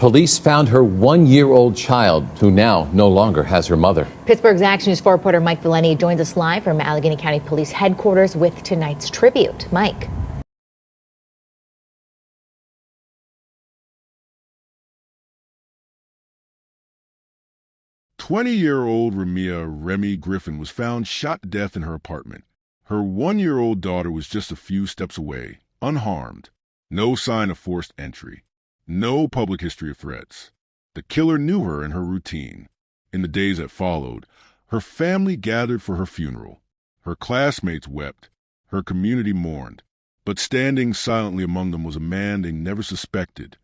Police found her 1-year-old child, who now no longer has her mother. Pittsburgh's Action News 4 reporter Mike Valeni joins us live from Allegheny County Police Headquarters with tonight's tribute. Mike. "20-year-old Ramiah Griffin was found shot to death in her apartment. Her 1-year-old daughter was just a few steps away, unharmed. No sign of forced entry. No public history of threats. The killer knew her and her routine. In the days that followed, her family gathered for her funeral. Her classmates wept. Her community mourned. But standing silently among them was a man they never suspected,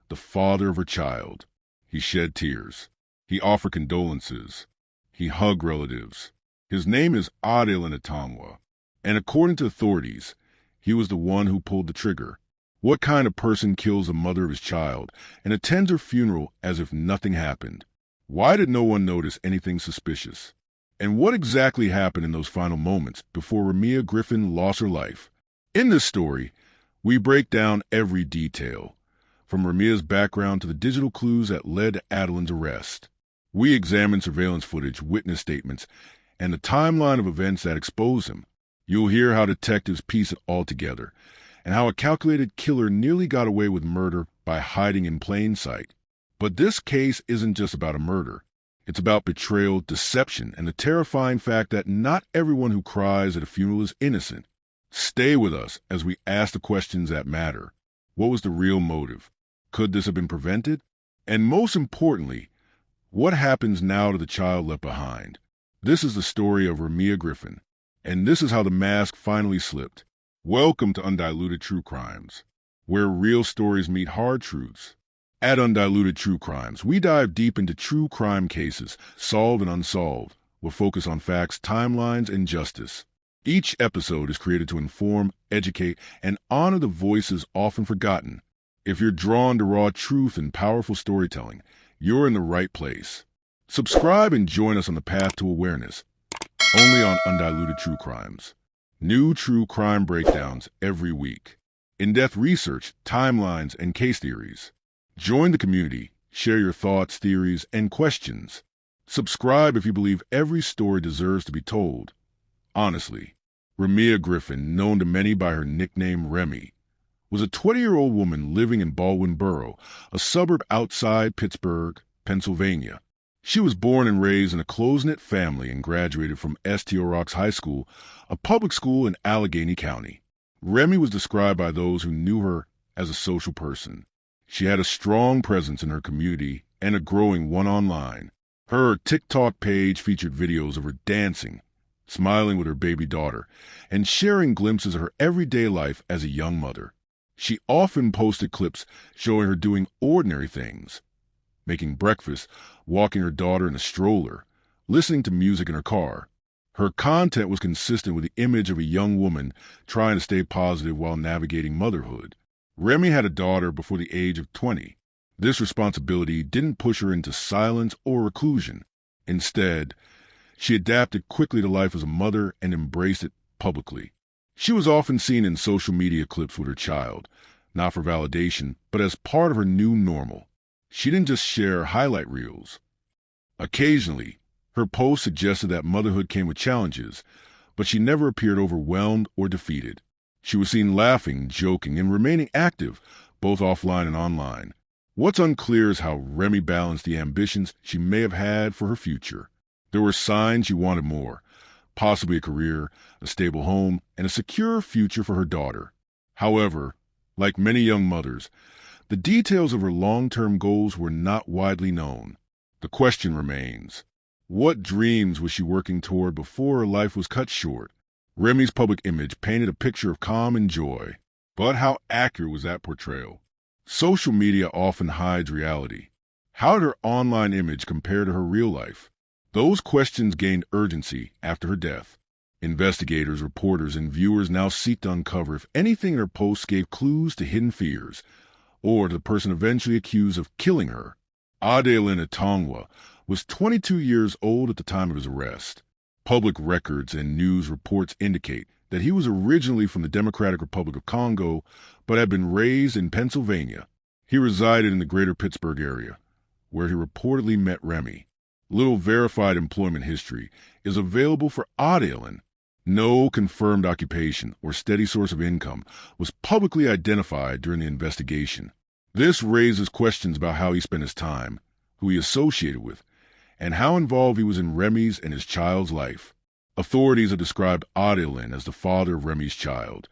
the father of her child. He shed tears. He offered condolences. He hugged relatives. His name is Unatangwa, and according to authorities, he was the one who pulled the trigger. What kind of person kills the mother of his child and attends her funeral as if nothing happened? Why did no one notice anything suspicious? And what exactly happened in those final moments before Ramiah Griffin lost her life? In this story, we break down every detail, from Ramiah's background to the digital clues that led to Adeline's arrest. We examine surveillance footage, witness statements, and the timeline of events that expose him. You'll hear how detectives piece it all together, and how a calculated killer nearly got away with murder by hiding in plain sight. But this case isn't just about a murder. It's about betrayal, deception, and the terrifying fact that not everyone who cries at a funeral is innocent. Stay with us as we ask the questions that matter. What was the real motive? Could this have been prevented? And most importantly, what happens now to the child left behind? This is the story of Ramiah Griffin, and this is how the mask finally slipped. Welcome to Undiluted True Crimes, where real stories meet hard truths. At Undiluted True Crimes, we dive deep into true crime cases, solved and unsolved, with focus on facts, timelines, and justice. Each episode is created to inform, educate, and honor the voices often forgotten. If you're drawn to raw truth and powerful storytelling, you're in the right place. Subscribe and join us on the path to awareness, only on Undiluted True Crimes. New true crime breakdowns every week. In-depth research, timelines, and case theories. Join the community, share your thoughts, theories, and questions. Subscribe if you believe every story deserves to be told. Honestly, Ramiah Griffin, known to many by her nickname Remy, was a 20-year-old woman living in Baldwin Borough, a suburb outside Pittsburgh, Pennsylvania. She was born and raised in a close-knit family and graduated from St. Rocks High School, a public school in Allegheny County. Remy was described by those who knew her as a social person. She had a strong presence in her community and a growing one online. Her TikTok page featured videos of her dancing, smiling with her baby daughter, and sharing glimpses of her everyday life as a young mother. She often posted clips showing her doing ordinary things, making breakfast, walking her daughter in a stroller, listening to music in her car. Her content was consistent with the image of a young woman trying to stay positive while navigating motherhood. Remy had a daughter before the age of 20. This responsibility didn't push her into silence or reclusion. Instead, she adapted quickly to life as a mother and embraced it publicly. She was often seen in social media clips with her child, not for validation, but as part of her new normal. She didn't just share highlight reels. Occasionally, her posts suggested that motherhood came with challenges, but she never appeared overwhelmed or defeated. She was seen laughing, joking, and remaining active, both offline and online. What's unclear is how Remy balanced the ambitions she may have had for her future. There were signs she wanted more, possibly a career, a stable home, and a secure future for her daughter. However, like many young mothers, the details of her long-term goals were not widely known. The question remains, what dreams was she working toward before her life was cut short? Remy's public image painted a picture of calm and joy. But how accurate was that portrayal? Social media often hides reality. How did her online image compare to her real life? Those questions gained urgency after her death. Investigators, reporters, and viewers now seek to uncover if anything in her posts gave clues to hidden fears, or to the person eventually accused of killing her. Unatangwa was 22 years old at the time of his arrest. Public records and news reports indicate that he was originally from the Democratic Republic of Congo, but had been raised in Pennsylvania. He resided in the greater Pittsburgh area, where he reportedly met Remy. Little verified employment history is available for Adelen. No confirmed occupation or steady source of income was publicly identified during the investigation. This raises questions about how he spent his time, who he associated with, and how involved he was in Remy's and his child's life. Authorities have described Adelen as the father of Remy's child,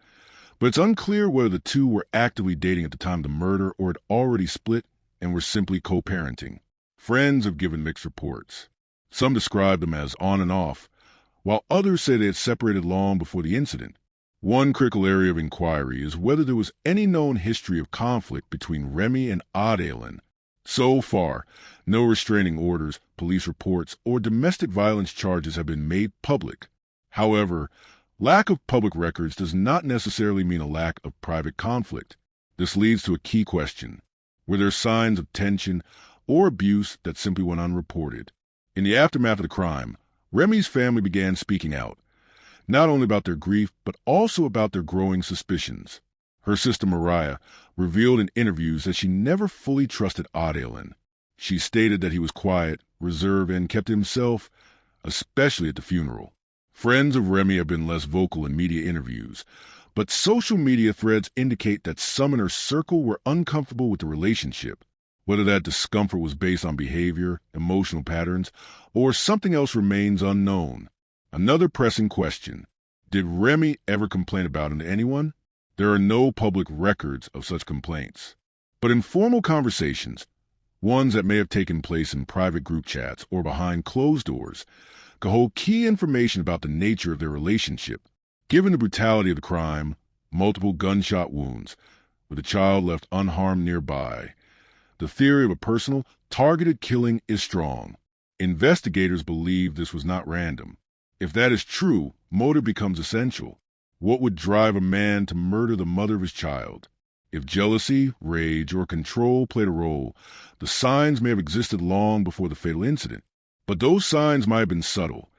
but it's unclear whether the two were actively dating at the time of the murder or had already split and were simply co-parenting. Friends have given mixed reports. Some describe them as on and off, while others say they had separated long before the incident. One critical area of inquiry is whether there was any known history of conflict between Remy and Adelen. So far, no restraining orders, police reports, or domestic violence charges have been made public. However, lack of public records does not necessarily mean a lack of private conflict. This leads to a key question. Were there signs of tension or abuse that simply went unreported? In the aftermath of the crime, Remy's family began speaking out, not only about their grief, but also about their growing suspicions. Her sister Mariah revealed in interviews that she never fully trusted Adelen. She stated that he was quiet, reserved, and kept to himself, especially at the funeral. Friends of Remy have been less vocal in media interviews, but social media threads indicate that some in her circle were uncomfortable with the relationship. Whether that discomfort was based on behavior, emotional patterns, or something else remains unknown. Another pressing question. Did Remy ever complain about it to anyone? There are no public records of such complaints. But informal conversations, ones that may have taken place in private group chats or behind closed doors, could hold key information about the nature of their relationship. Given the brutality of the crime, multiple gunshot wounds, with the child left unharmed nearby, the theory of a personal, targeted killing is strong. Investigators believe this was not random. If that is true, motive becomes essential. What would drive a man to murder the mother of his child? If jealousy, rage, or control played a role, the signs may have existed long before the fatal incident. But those signs might have been subtle,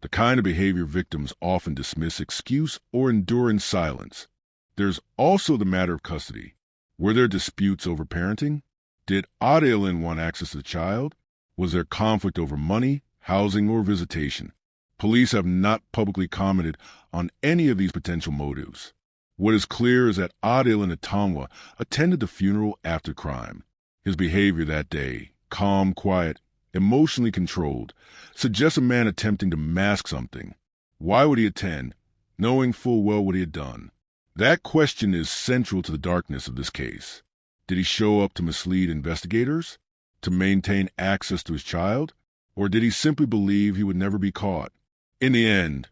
the kind of behavior victims often dismiss, excuse, or endure in silence. There's also the matter of custody. Were there disputes over parenting? Did Adelen want access to the child? Was there conflict over money, housing, or visitation? Police have not publicly commented on any of these potential motives. What is clear is that Adelen Atanwa attended the funeral after crime. His behavior that day, calm, quiet, emotionally controlled, suggests a man attempting to mask something. Why would he attend, knowing full well what he had done? That question is central to the darkness of this case. Did he show up to mislead investigators? To maintain access to his child? Or did he simply believe he would never be caught? In the end,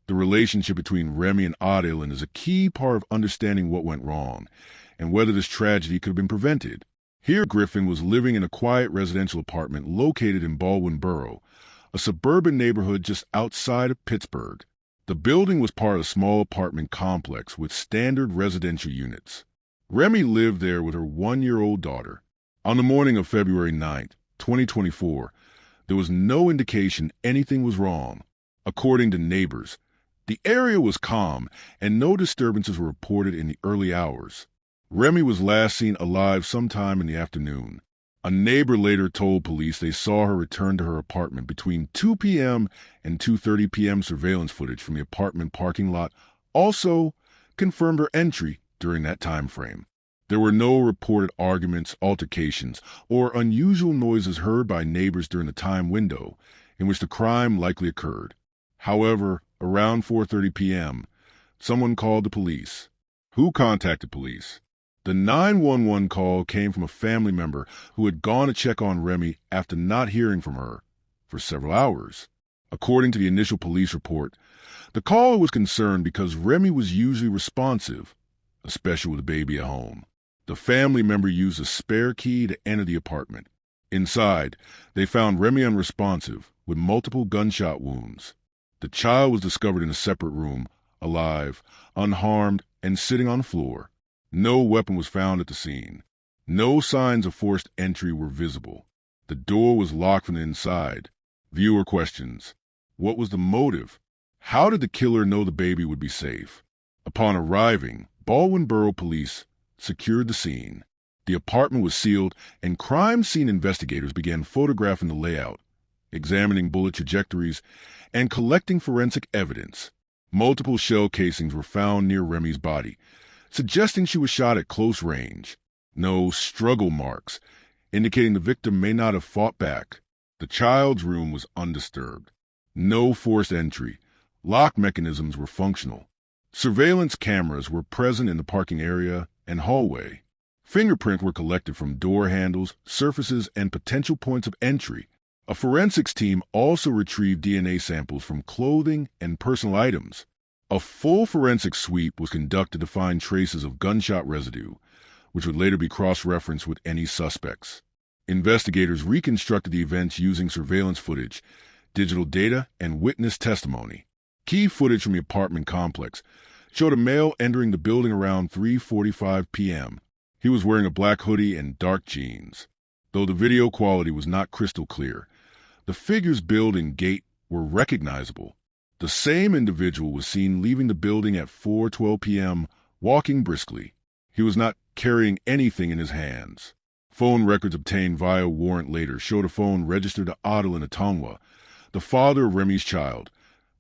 the relationship between Remy and Adelen is a key part of understanding what went wrong and whether this tragedy could have been prevented. Here, Griffin was living in a quiet residential apartment located in Baldwin Borough, a suburban neighborhood just outside of Pittsburgh. The building was part of a small apartment complex with standard residential units. Remy lived there with her 1-year-old daughter. On the morning of February 9th, 2024, there was no indication anything was wrong. According to neighbors, the area was calm and no disturbances were reported in the early hours. Remy was last seen alive sometime in the afternoon. A neighbor later told police they saw her return to her apartment between 2 p.m. and 2:30 p.m. Surveillance footage from the apartment parking lot also confirmed her entry during that time frame. There were no reported arguments, altercations, or unusual noises heard by neighbors during the time window in which the crime likely occurred. However, around 4:30 p.m., someone called the police. Who contacted police? The 911 call came from a family member who had gone to check on Remy after not hearing from her for several hours. According to the initial police report, the caller was concerned because Remy was usually responsive, especially with a baby at home. The family member used a spare key to enter the apartment. Inside, they found Remy unresponsive with multiple gunshot wounds. The child was discovered in a separate room, alive, unharmed, and sitting on the floor. No weapon was found at the scene. No signs of forced entry were visible. The door was locked from the inside. Viewer questions. What was the motive? How did the killer know the baby would be safe? Upon arriving, Baldwin Borough Police secured the scene. The apartment was sealed, and crime scene investigators began photographing the layout, examining bullet trajectories, and collecting forensic evidence. Multiple shell casings were found near Remy's body, suggesting she was shot at close range. No struggle marks, indicating the victim may not have fought back. The child's room was undisturbed. No forced entry. Lock mechanisms were functional. Surveillance cameras were present in the parking area and hallway. Fingerprints were collected from door handles, surfaces, and potential points of entry. A forensics team also retrieved DNA samples from clothing and personal items. A full forensic sweep was conducted to find traces of gunshot residue, which would later be cross-referenced with any suspects. Investigators reconstructed the events using surveillance footage, digital data, and witness testimony. Key footage from the apartment complex showed a male entering the building around 3:45 p.m. He was wearing a black hoodie and dark jeans. Though the video quality was not crystal clear, the figure's build and gait were recognizable. The same individual was seen leaving the building at 4:12 p.m., walking briskly. He was not carrying anything in his hands. Phone records obtained via warrant later showed a phone registered to Adil Atangwa, the father of Remy's child,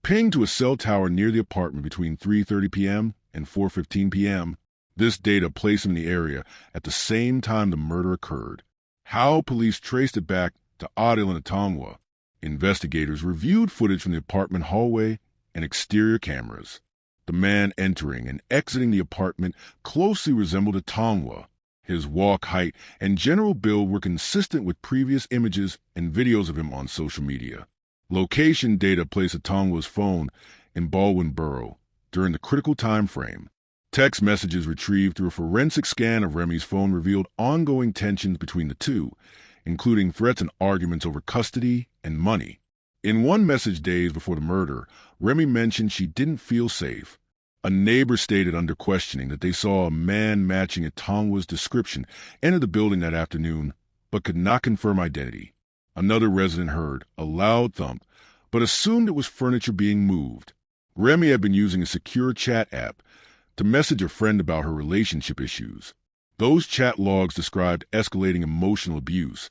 pinged to a cell tower near the apartment between 3:30 p.m. and 4:15 p.m. This data placed him in the area at the same time the murder occurred. How police traced it back to Adil Atangwa. Investigators reviewed footage from the apartment hallway and exterior cameras. The man entering and exiting the apartment closely resembled Atangwa. His walk, height, and general build were consistent with previous images and videos of him on social media. Location data placed Atangwa's phone in Baldwin Borough during the critical time frame. Text messages retrieved through a forensic scan of Remy's phone revealed ongoing tensions between the two, including threats and arguments over custody and money. In one message days before the murder, Remy mentioned she didn't feel safe. A neighbor stated under questioning that they saw a man matching Atangwa's description enter the building that afternoon, but could not confirm identity. Another resident heard a loud thump, but assumed it was furniture being moved. Remy had been using a secure chat app to message a friend about her relationship issues. Those chat logs described escalating emotional abuse,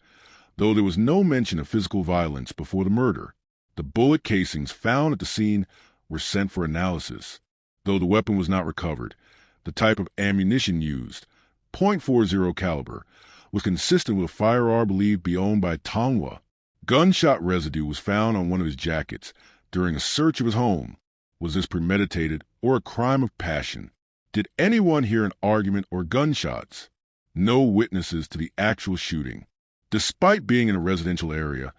though there was no mention of physical violence before the murder. The bullet casings found at the scene were sent for analysis. Though the weapon was not recovered, the type of ammunition used, .40 caliber, was consistent with a firearm believed to be owned by Atangwa. Gunshot residue was found on one of his jackets during a search of his home. Was this premeditated or a crime of passion? Did anyone hear an argument or gunshots? No witnesses to the actual shooting. Despite being in a residential area,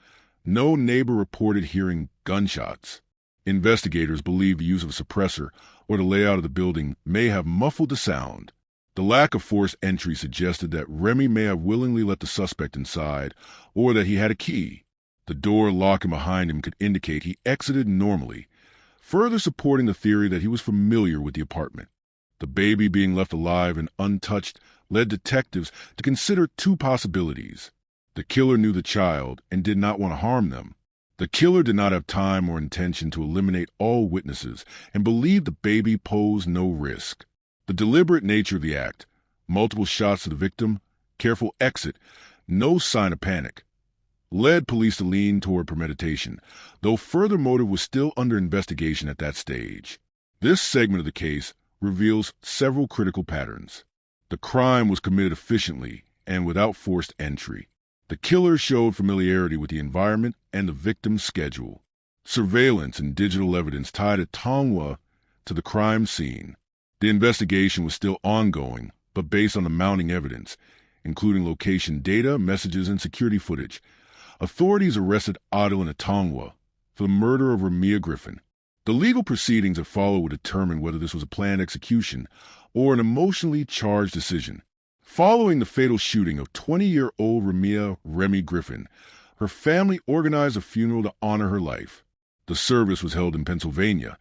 no neighbor reported hearing gunshots. Investigators believe the use of a suppressor or the layout of the building may have muffled the sound. The lack of forced entry suggested that Remy may have willingly let the suspect inside or that he had a key. The door locking behind him could indicate he exited normally, further supporting the theory that he was familiar with the apartment. The baby being left alive and untouched led detectives to consider two possibilities. The killer knew the child and did not want to harm them. The killer did not have time or intention to eliminate all witnesses and believed the baby posed no risk. The deliberate nature of the act, multiple shots to the victim, careful exit, no sign of panic, led police to lean toward premeditation, though further motive was still under investigation at that stage. This segment of the case reveals several critical patterns. The crime was committed efficiently and without forced entry. The killer showed familiarity with the environment and the victim's schedule. Surveillance and digital evidence tied Atangwa to the crime scene. The investigation was still ongoing, but based on the mounting evidence, including location data, messages, and security footage, authorities arrested Adil Atangwa for the murder of Ramiah Griffin. The legal proceedings that followed would determine whether this was a planned execution or an emotionally charged decision. Following the fatal shooting of 20-year-old Ramiah Remy Griffin, her family organized a funeral to honor her life. The service was held in Pennsylvania,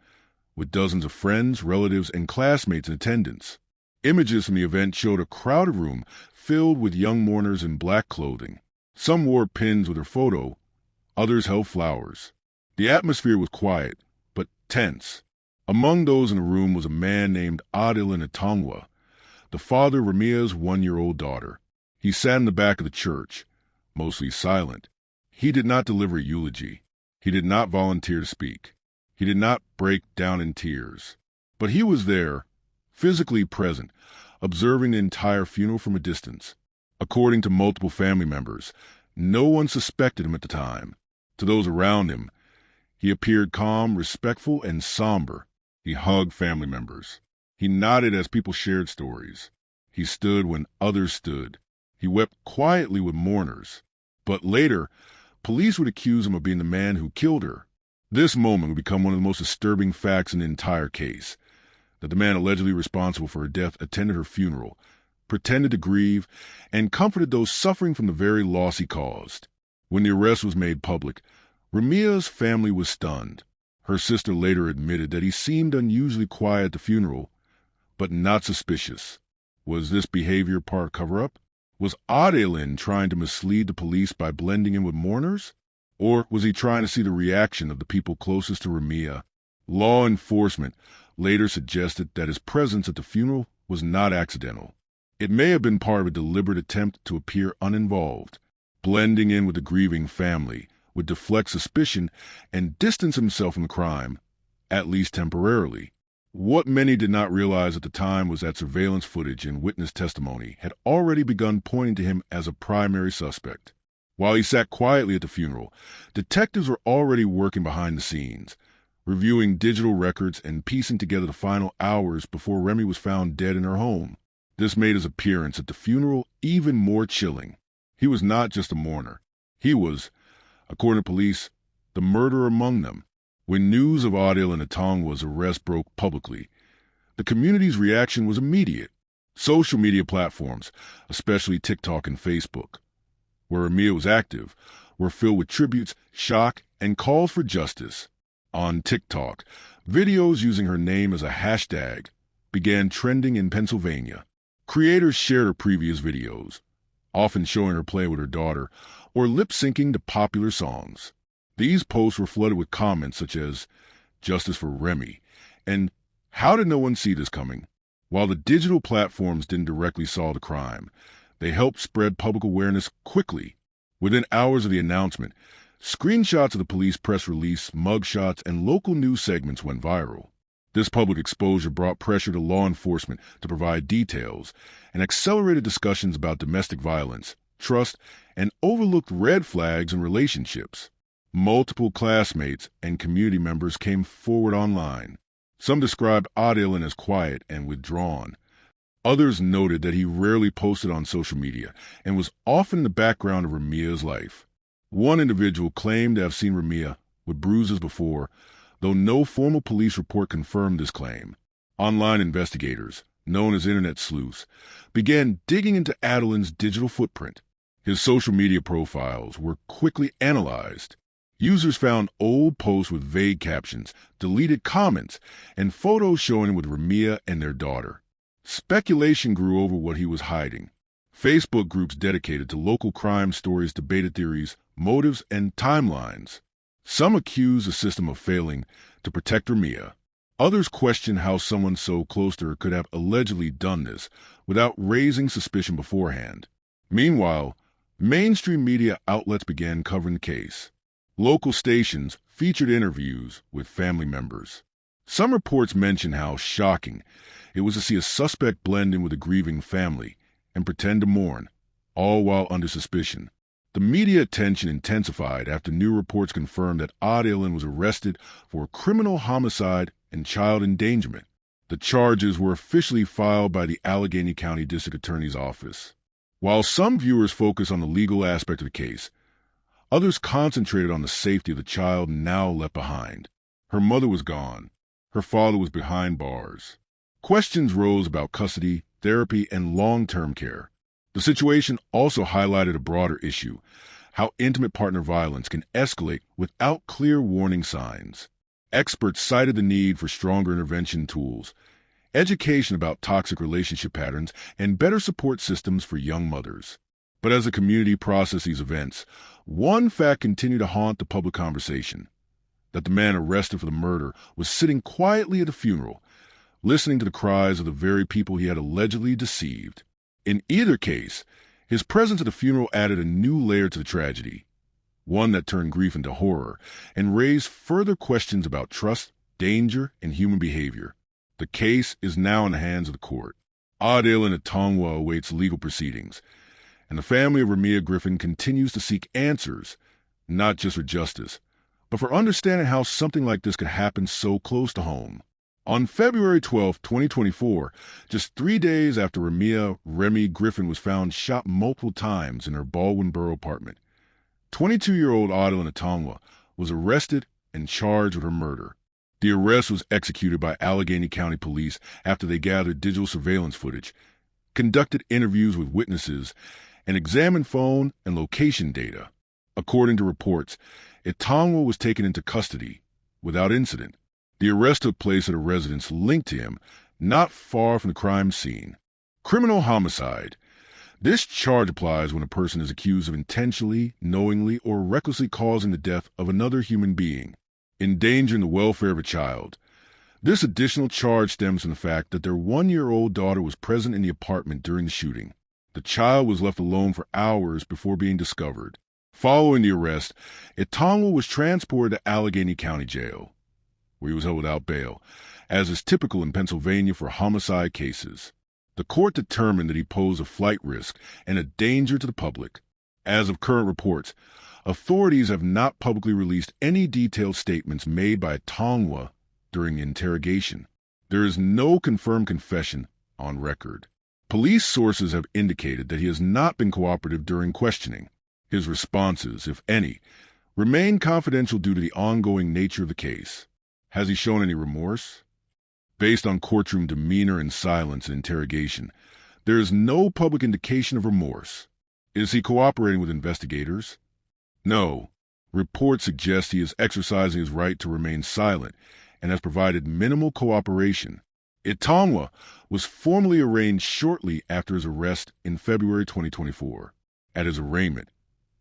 with dozens of friends, relatives, and classmates in attendance. Images from the event showed a crowded room filled with young mourners in black clothing. Some wore pins with her photo, others held flowers. The atmosphere was quiet, but tense. Among those in the room was a man named Adil Atangwa, the father of Ramiah's 1-year-old daughter. He sat in the back of the church, mostly silent. He did not deliver a eulogy. He did not volunteer to speak. He did not break down in tears. But he was there, physically present, observing the entire funeral from a distance. According to multiple family members, no one suspected him at the time. To those around him, he appeared calm, respectful, and somber. He hugged family members. He nodded as people shared stories. He stood when others stood. He wept quietly with mourners. But later, police would accuse him of being the man who killed her. This moment would become one of the most disturbing facts in the entire case, that the man allegedly responsible for her death attended her funeral, pretended to grieve, and comforted those suffering from the very loss he caused. When the arrest was made public, Ramiah's family was stunned. Her sister later admitted that he seemed unusually quiet at the funeral, but not suspicious. Was this behavior part cover-up? Was Adilin trying to mislead the police by blending in with mourners? Or was he trying to see the reaction of the people closest to Ramiah? Law enforcement later suggested that his presence at the funeral was not accidental. It may have been part of a deliberate attempt to appear uninvolved. Blending in with the grieving family would deflect suspicion and distance himself from the crime, at least temporarily. What many did not realize at the time was that surveillance footage and witness testimony had already begun pointing to him as a primary suspect. While he sat quietly at the funeral, detectives were already working behind the scenes, reviewing digital records and piecing together the final hours before Remy was found dead in her home. This made his appearance at the funeral even more chilling. He was not just a mourner. He was, according to police, the murderer among them. When news of Adil and Atongwa's arrest broke publicly, the community's reaction was immediate. Social media platforms, especially TikTok and Facebook, where Ramiah was active, were filled with tributes, shock, and calls for justice. On TikTok, videos using her name as a hashtag began trending in Pennsylvania. Creators shared her previous videos, often showing her play with her daughter or lip-syncing to popular songs. These posts were flooded with comments such as, "Justice for Remy," and "How did no one see this coming?" While the digital platforms didn't directly solve the crime, they helped spread public awareness quickly. Within hours of the announcement, screenshots of the police press release, mugshots, and local news segments went viral. This public exposure brought pressure to law enforcement to provide details and accelerated discussions about domestic violence, trust, and overlooked red flags in relationships. Multiple classmates and community members came forward online. Some described Adilin as quiet and withdrawn. Others noted that he rarely posted on social media and was often in the background of Ramiah's life. One individual claimed to have seen Ramiah with bruises before, though no formal police report confirmed this claim. Online investigators, known as internet sleuths, began digging into Adilin's digital footprint. His social media profiles were quickly analyzed. Users found old posts with vague captions, deleted comments, and photos showing him with Ramiah and their daughter. Speculation grew over what he was hiding. Facebook groups dedicated to local crime stories debated theories, motives, and timelines. Some accused the system of failing to protect Ramiah. Others questioned how someone so close to her could have allegedly done this without raising suspicion beforehand. Meanwhile, mainstream media outlets began covering the case. Local stations featured interviews with family members. Some reports mentioned how shocking it was to see a suspect blend in with a grieving family and pretend to mourn, all while under suspicion. The media attention intensified after new reports confirmed that Adilin was arrested for criminal homicide and child endangerment. The charges were officially filed by the Allegheny County District Attorney's Office. While some viewers focused on the legal aspect of the case, others concentrated on the safety of the child now left behind. Her mother was gone. Her father was behind bars. Questions rose about custody, therapy, and long-term care. The situation also highlighted a broader issue: how intimate partner violence can escalate without clear warning signs. Experts cited the need for stronger intervention tools, education about toxic relationship patterns, and better support systems for young mothers. But as the community processed these events, one fact continued to haunt the public conversation: that the man arrested for the murder was sitting quietly at a funeral, listening to the cries of the very people he had allegedly deceived. In either case, His presence at the funeral added a new layer to the tragedy, one that turned grief into horror and raised further questions about trust, danger, and human behavior. The case is now in the hands of the court. Adil and Atongwa awaits legal proceedings, and the family of Ramiah Griffin continues to seek answers, not just for justice, but for understanding how something like this could happen so close to home. On February 12, 2024, just 3 days after Remy Griffin was found shot multiple times in her Baldwin Borough apartment, 22-year-old Adil Atongwa was arrested and charged with her murder. The arrest was executed by Allegheny County Police after they gathered digital surveillance footage, conducted interviews with witnesses, and examined phone and location data. According to reports, Atongwa was taken into custody without incident. The arrest took place at a residence linked to him, not far from the crime scene. Criminal homicide. This charge applies when a person is accused of intentionally, knowingly, or recklessly causing the death of another human being, endangering the welfare of a child. This additional charge stems from the fact that their 1-year-old daughter was present in the apartment during the shooting. The child was left alone for hours before being discovered. Following the arrest, Atongwa was transported to Allegheny County Jail, where he was held without bail, as is typical in Pennsylvania for homicide cases. The court determined that he posed a flight risk and a danger to the public. As of current reports, authorities have not publicly released any detailed statements made by Atongwa during the interrogation. There is no confirmed confession on record. Police sources have indicated that he has not been cooperative during questioning. His responses, if any, remain confidential due to the ongoing nature of the case. Has he shown any remorse? Based on courtroom demeanor and silence in interrogation, there is no public indication of remorse. Is he cooperating with investigators? No. Reports suggest he is exercising his right to remain silent and has provided minimal cooperation. Atongwa was formally arraigned shortly after his arrest in February 2024. At his arraignment,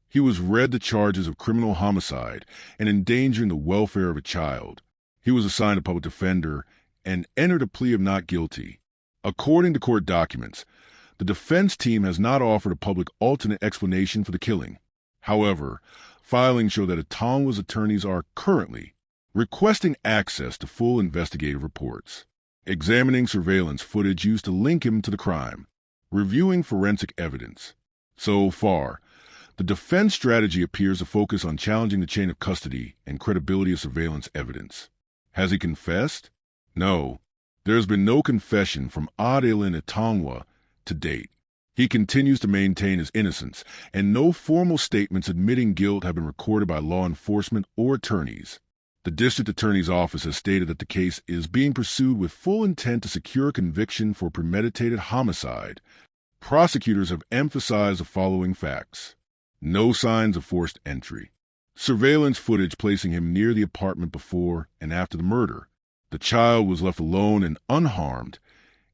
he was read the charges of criminal homicide and endangering the welfare of a child. He was assigned a public defender and entered a plea of not guilty. According to court documents, the defense team has not offered a public alternate explanation for the killing. However, filings show that Atongwa's attorneys are currently requesting access to full investigative reports, examining surveillance footage used to link him to the crime, reviewing forensic evidence. So far, the defense strategy appears to focus on challenging the chain of custody and credibility of surveillance evidence. Has he confessed? No. There has been no confession from Adil Atongwa to date. He continues to maintain his innocence, and no formal statements admitting guilt have been recorded by law enforcement or attorneys. The district attorney's office has stated that the case is being pursued with full intent to secure a conviction for premeditated homicide. Prosecutors have emphasized the following facts. No signs of forced entry. Surveillance footage placing him near the apartment before and after the murder. The child was left alone and unharmed,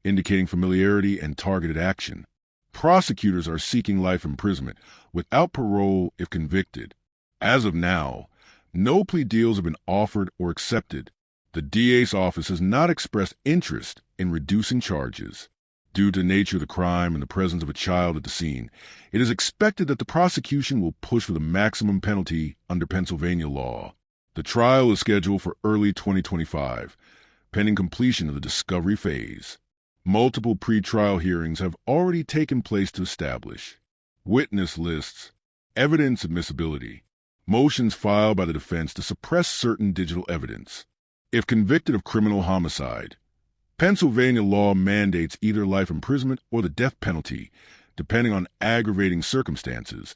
indicating familiarity and targeted action. Prosecutors are seeking life imprisonment without parole if convicted. As of now, no plea deals have been offered or accepted. The DA's office has not expressed interest in reducing charges. Due to the nature of the crime and the presence of a child at the scene, it is expected that the prosecution will push for the maximum penalty under Pennsylvania law. The trial is scheduled for early 2025, pending completion of the discovery phase. Multiple pre-trial hearings have already taken place to establish witness lists, evidence admissibility, motions filed by the defense to suppress certain digital evidence. If convicted of criminal homicide, Pennsylvania law mandates either life imprisonment or the death penalty, depending on aggravating circumstances,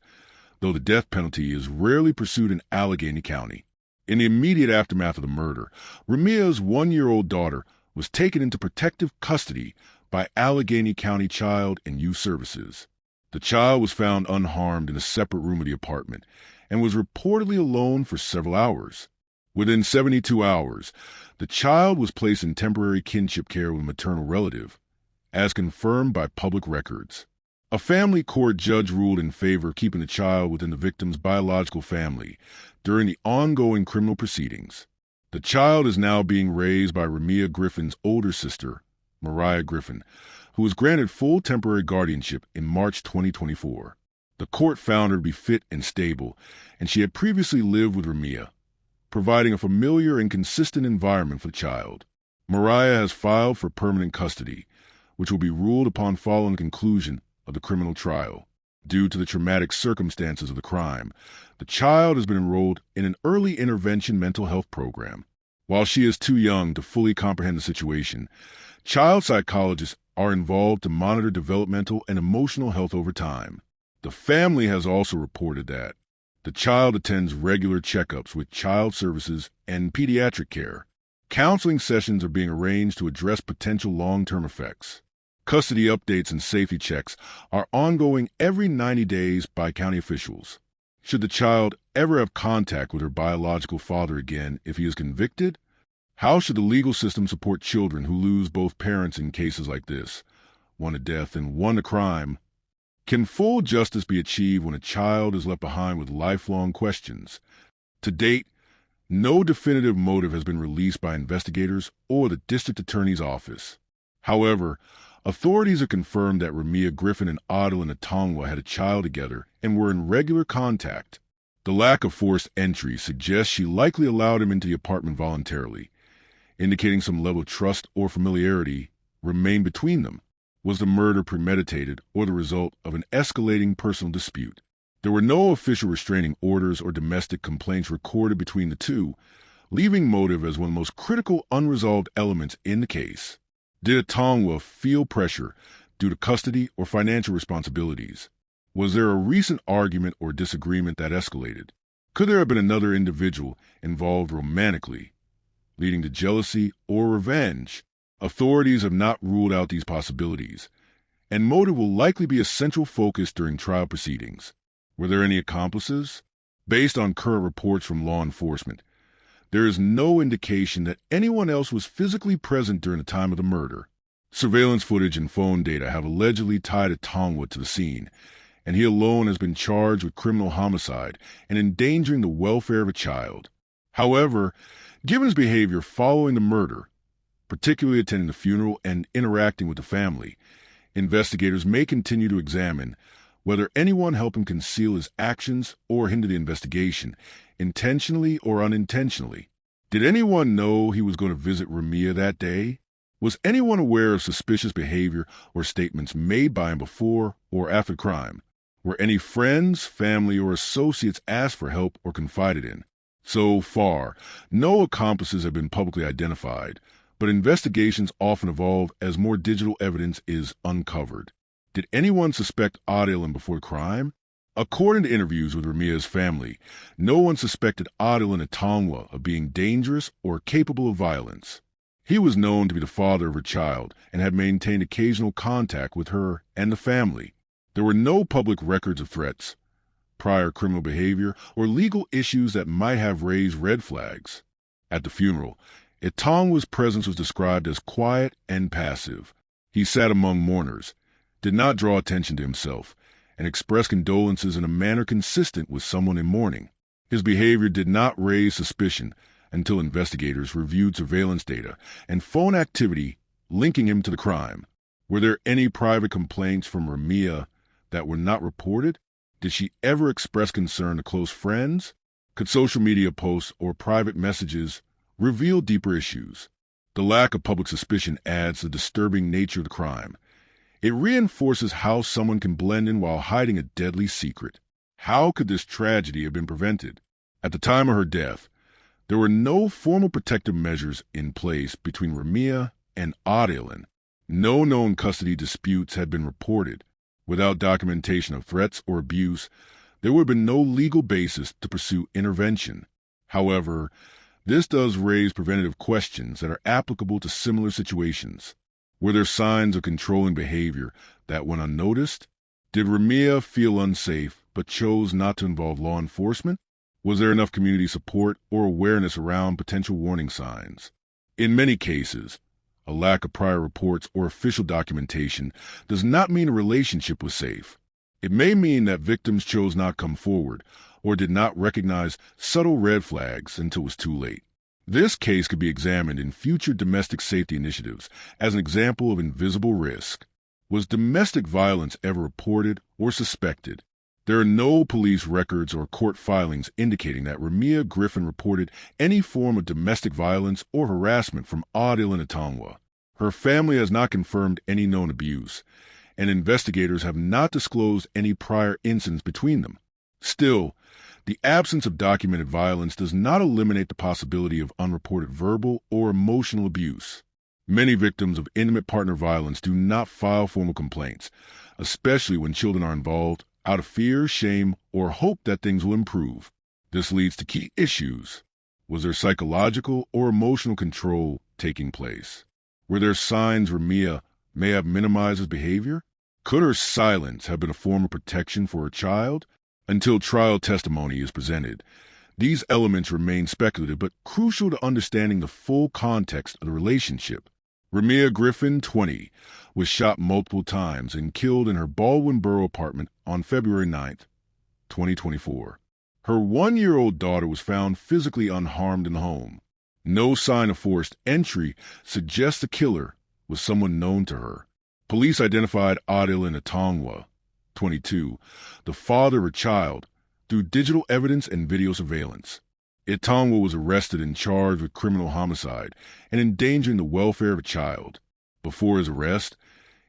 though the death penalty is rarely pursued in Allegheny County. In the immediate aftermath of the murder, Ramiah's 1-year-old daughter was taken into protective custody by Allegheny County Child and Youth Services. The child was found unharmed in a separate room of the apartment and was reportedly alone for several hours. Within 72 hours, the child was placed in temporary kinship care with a maternal relative, as confirmed by public records. A family court judge ruled in favor of keeping the child within the victim's biological family during the ongoing criminal proceedings. The child is now being raised by Ramiah Griffin's older sister, Ramiah Griffin, who was granted full temporary guardianship in March 2024. The court found her to be fit and stable, and she had previously lived with Ramiah, providing a familiar and consistent environment for the child. Ramiah has filed for permanent custody, which will be ruled upon following the conclusion of the criminal trial. Due to the traumatic circumstances of the crime, the child has been enrolled in an early intervention mental health program. While she is too young to fully comprehend the situation, child psychologists are involved to monitor developmental and emotional health over time. The family has also reported that the child attends regular checkups with child services and pediatric care. Counseling sessions are being arranged to address potential long-term effects. Custody updates and safety checks are ongoing every 90 days by county officials. Should the child ever have contact with her biological father again if he is convicted? How should the legal system support children who lose both parents in cases like this, one to death and one to crime? Can full justice be achieved when a child is left behind with lifelong questions? To date, no definitive motive has been released by investigators or the district attorney's office. However, authorities have confirmed that Ramiah Griffin and Adil Natongwa had a child together and were in regular contact. The lack of forced entry suggests she likely allowed him into the apartment voluntarily, indicating some level of trust or familiarity remained between them. Was the murder premeditated or the result of an escalating personal dispute? There were no official restraining orders or domestic complaints recorded between the two, leaving motive as one of the most critical unresolved elements in the case. Did Atongwa feel pressure due to custody or financial responsibilities? Was there a recent argument or disagreement that escalated? Could there have been another individual involved romantically, leading to jealousy or revenge? Authorities have not ruled out these possibilities, and motive will likely be a central focus during trial proceedings. Were there any accomplices? Based on current reports from law enforcement, there is no indication that anyone else was physically present during the time of the murder. Surveillance footage and phone data have allegedly tied Atongwa to the scene, and he alone has been charged with criminal homicide and endangering the welfare of a child. However, given his behavior following the murder, particularly attending the funeral and interacting with the family, investigators may continue to examine whether anyone helped him conceal his actions or hinder the investigation, intentionally or unintentionally. Did anyone know he was going to visit Ramiah that day? Was anyone aware of suspicious behavior or statements made by him before or after the crime? Were any friends, family, or associates asked for help or confided in? So far, no accomplices have been publicly identified, but investigations often evolve as more digital evidence is uncovered. Did anyone suspect Adil before the crime? According to interviews with Ramiah's family, no one suspected Adil Natongwa of being dangerous or capable of violence. He was known to be the father of her child and had maintained occasional contact with her and the family. There were no public records of threats, prior criminal behavior, or legal issues that might have raised red flags. At the funeral, Atongwa's presence was described as quiet and passive. He sat among mourners, did not draw attention to himself, and expressed condolences in a manner consistent with someone in mourning. His behavior did not raise suspicion until investigators reviewed surveillance data and phone activity linking him to the crime. Were there any private complaints from Ramiah that were not reported? Did she ever express concern to close friends? Could social media posts or private messages reveal deeper issues? The lack of public suspicion adds to the disturbing nature of the crime. It reinforces how someone can blend in while hiding a deadly secret. How could this tragedy have been prevented? At the time of her death, there were no formal protective measures in place between Ramiah and Adil. No known custody disputes had been reported. Without documentation of threats or abuse, there would have been no legal basis to pursue intervention. However, this does raise preventative questions that are applicable to similar situations. Were there signs of controlling behavior that went unnoticed? Did Ramiah feel unsafe but chose not to involve law enforcement? Was there enough community support or awareness around potential warning signs? In many cases, a lack of prior reports or official documentation does not mean a relationship was safe. It may mean that victims chose not to come forward or did not recognize subtle red flags until it was too late. This case could be examined in future domestic safety initiatives as an example of invisible risk. Was domestic violence ever reported or suspected? There are no police records or court filings indicating that Ramiah Griffin reported any form of domestic violence or harassment from Adil and Atangwa. Her family has not confirmed any known abuse, and investigators have not disclosed any prior incidents between them. Still, the absence of documented violence does not eliminate the possibility of unreported verbal or emotional abuse. Many victims of intimate partner violence do not file formal complaints, especially when children are involved, out of fear, shame, or hope that things will improve. This leads to key issues. Was there psychological or emotional control taking place? Were there signs Ramiah may have minimized his behavior? Could her silence have been a form of protection for her child? Until trial testimony is presented, these elements remain speculative but crucial to understanding the full context of the relationship. Ramiah Griffin, 20, was shot multiple times and killed in her Baldwin Borough apartment on February 9, 2024. Her 1-year-old daughter was found physically unharmed in the home. No sign of forced entry suggests the killer was someone known to her. Police identified Adil and Atangwa, 22, the father of her child, through digital evidence and video surveillance. Atangwa was arrested and charged with criminal homicide and endangering the welfare of a child. Before his arrest,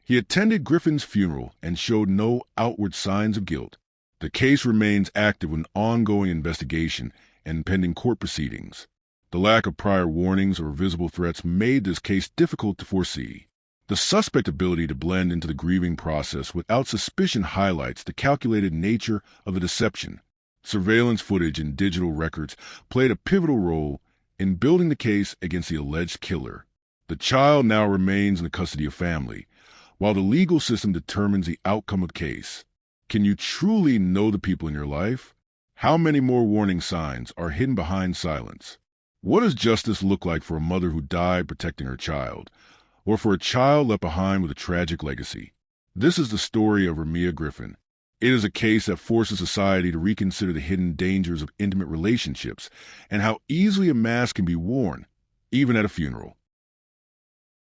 he attended Griffin's funeral and showed no outward signs of guilt. The case remains active with an ongoing investigation and pending court proceedings. The lack of prior warnings or visible threats made this case difficult to foresee. The suspect's ability to blend into the grieving process without suspicion highlights the calculated nature of the deception. Surveillance footage and digital records played a pivotal role in building the case against the alleged killer. The child now remains in the custody of family, while the legal system determines the outcome of the case. Can you truly know the people in your life? How many more warning signs are hidden behind silence? What does justice look like for a mother who died protecting her child, or for a child left behind with a tragic legacy? This is the story of Ramiah Griffin. It is a case that forces society to reconsider the hidden dangers of intimate relationships and how easily a mask can be worn, even at a funeral.